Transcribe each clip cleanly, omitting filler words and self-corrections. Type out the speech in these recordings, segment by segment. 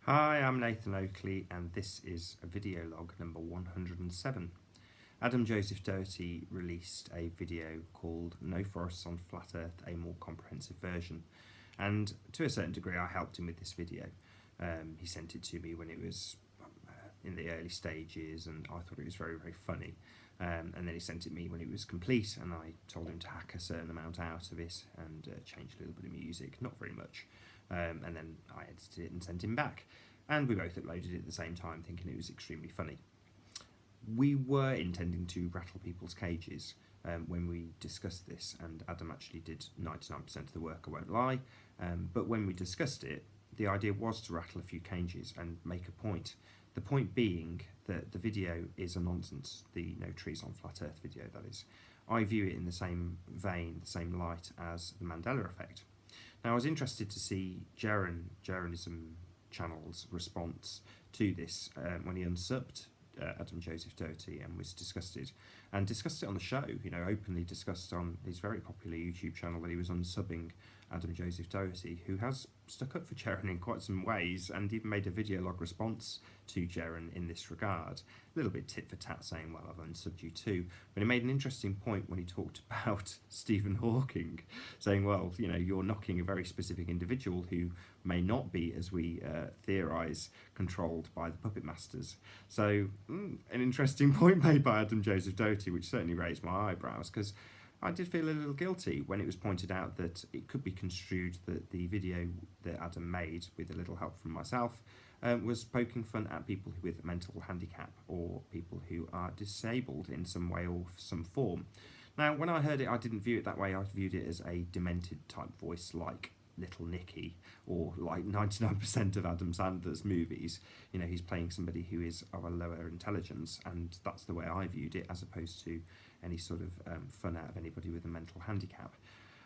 Hi, I'm Nathan Oakley and this is a video log number 107. Adam Joseph Doherty released a video called No Forests on Flat Earth, a more comprehensive version, and to a certain degree I helped him with this video. He sent it to me when it was in the early stages and I thought it was very funny, and then he sent it me when it was complete and I told him to hack a certain amount out of it and change a little bit of music, not very much. And then I edited it and sent him back, and we both uploaded it at the same time thinking it was extremely funny. We were intending to rattle people's cages when we discussed this, and Adam actually did 99% of the work, I won't lie, but when we discussed it, the idea was to rattle a few cages and make a point. The point being that the video is a nonsense, the No Trees on Flat Earth video, that is. I view it in the same vein, the same light as the Mandela effect. Now, I was interested to see Jeronism channel's response to this when he unsubbed Adam Joseph Doherty and was discussed it on the show, openly discussed on his very popular YouTube channel that he was unsubbing Adam Joseph Doherty, who has stuck up for Jeron in quite some ways and even made a video log response to Jeron in this regard. A little bit tit for tat saying, well, I've unsubbed you too, but he made an interesting point when he talked about Stephen Hawking, saying, well, you're knocking a very specific individual who may not be, as we theorise, controlled by the puppet masters. So, an interesting point made by Adam Joseph Doherty, which certainly raised my eyebrows, because I did feel a little guilty when it was pointed out that it could be construed that the video that Adam made, with a little help from myself, was poking fun at people with a mental handicap or people who are disabled in some way or some form. Now, when I heard it, I didn't view it that way. I viewed it as a demented type voice like Little Nicky, or like 99% of Adam Sandler's movies. He's playing somebody who is of a lower intelligence, and that's the way I viewed it, as opposed to any sort of fun out of anybody with a mental handicap.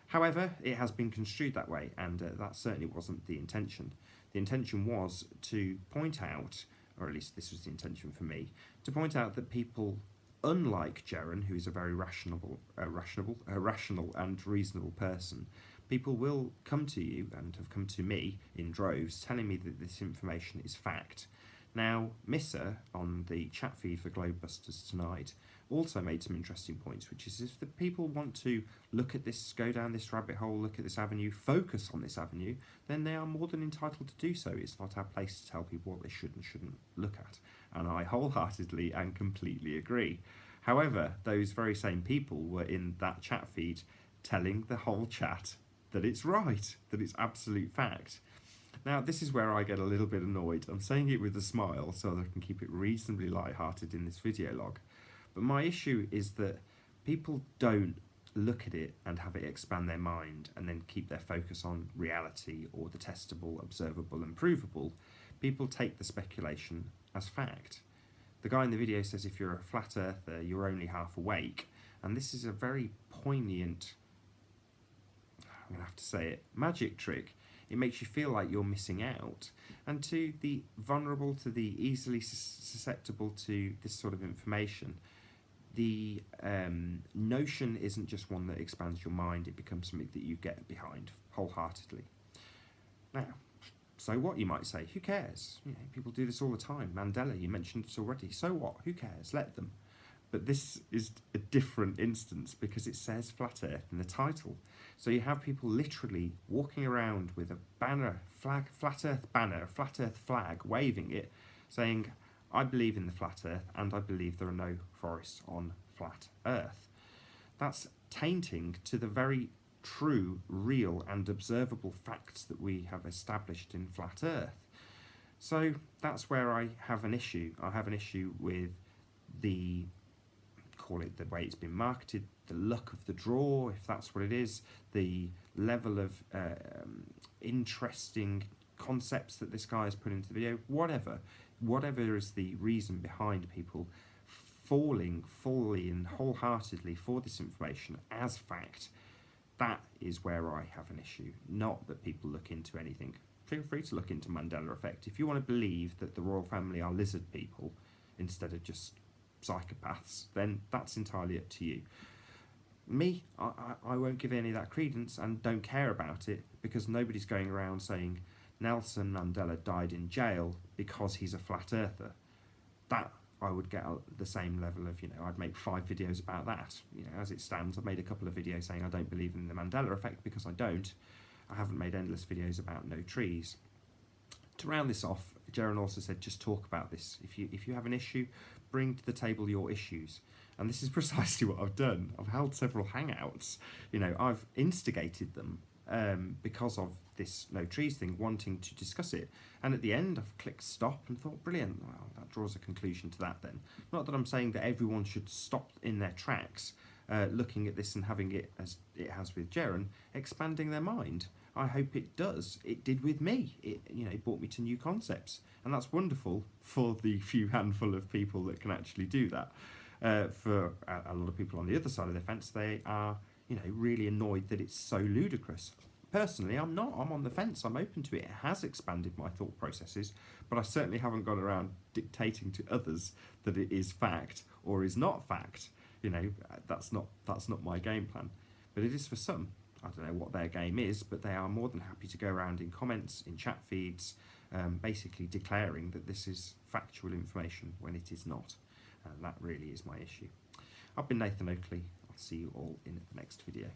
However, it has been construed that way, and that certainly wasn't the intention. The intention was to point out, or at least this was the intention for me, to point out that people, unlike Jeron, who is a very rational and reasonable person, people will come to you, and have come to me in droves, telling me that this information is fact. Now, Missa, on the chat feed for Globebusters tonight, also made some interesting points, which is if the people want to look at this, go down this rabbit hole, look at this avenue, focus on this avenue, then they are more than entitled to do so. It's not our place to tell people what they should and shouldn't look at. And I wholeheartedly and completely agree. However, those very same people were in that chat feed telling the whole chat that it's right, that it's absolute fact. Now, this is where I get a little bit annoyed. I'm saying it with a smile so that I can keep it reasonably light-hearted in this video log. But my issue is that people don't look at it and have it expand their mind and then keep their focus on reality or the testable, observable and provable. People take the speculation as fact. The guy in the video says if you're a flat earther, you're only half awake. And this is a very poignant, I'm going to have to say it, magic trick. It makes you feel like you're missing out. And to the vulnerable, to the easily susceptible to this sort of information, the notion isn't just one that expands your mind, it becomes something that you get behind wholeheartedly. Now, so what, you might say? Who cares? People do this all the time. Mandela, you mentioned it already. So what? Who cares? Let them. But this is a different instance because it says Flat Earth in the title. So you have people literally walking around with a banner, Flat Earth banner, Flat Earth flag, waving it, saying, I believe in the Flat Earth and I believe there are no forests on Flat Earth. That's tainting to the very true, real and observable facts that we have established in Flat Earth. So that's where I have an issue. I have an issue with the, call it the way it's been marketed, the luck of the draw, if that's what it is, the level of interesting concepts that this guy has put into the video, whatever is the reason behind people falling fully and wholeheartedly for this information as fact, that is where I have an issue. Not that people look into anything. Feel free to look into Mandela effect. If you want to believe that the royal family are lizard people instead of just psychopaths, then that's entirely up to you. Me, I won't give any of that credence and don't care about it because nobody's going around saying Nelson Mandela died in jail because he's a flat earther, that I would get the same level of, I'd make 5 videos about that. As it stands, I've made a couple of videos saying I don't believe in the Mandela effect because I don't. I haven't made endless videos about no trees. To round this off, Jaron also said just talk about this. If you have an issue, bring to the table your issues. And this is precisely what I've done. I've held several hangouts. I've instigated them because of this no trees thing, wanting to discuss it. And at the end, I've clicked stop and thought, brilliant, well, that draws a conclusion to that then. Not that I'm saying that everyone should stop in their tracks looking at this and having it, as it has with Jaron, expanding their mind. I hope it does. It did with me. It brought me to new concepts. And that's wonderful for the few handful of people that can actually do that. For a lot of people on the other side of the fence, they are, really annoyed that it's so ludicrous. Personally, I'm not. I'm on the fence. I'm open to it. It has expanded my thought processes, but I certainly haven't gone around dictating to others that it is fact or is not fact. That's not my game plan. But it is for some. I don't know what their game is, but they are more than happy to go around in comments, in chat feeds, basically declaring that this is factual information when it is not. And that really is my issue. I've been Nathan Oakley. I'll see you all in the next video.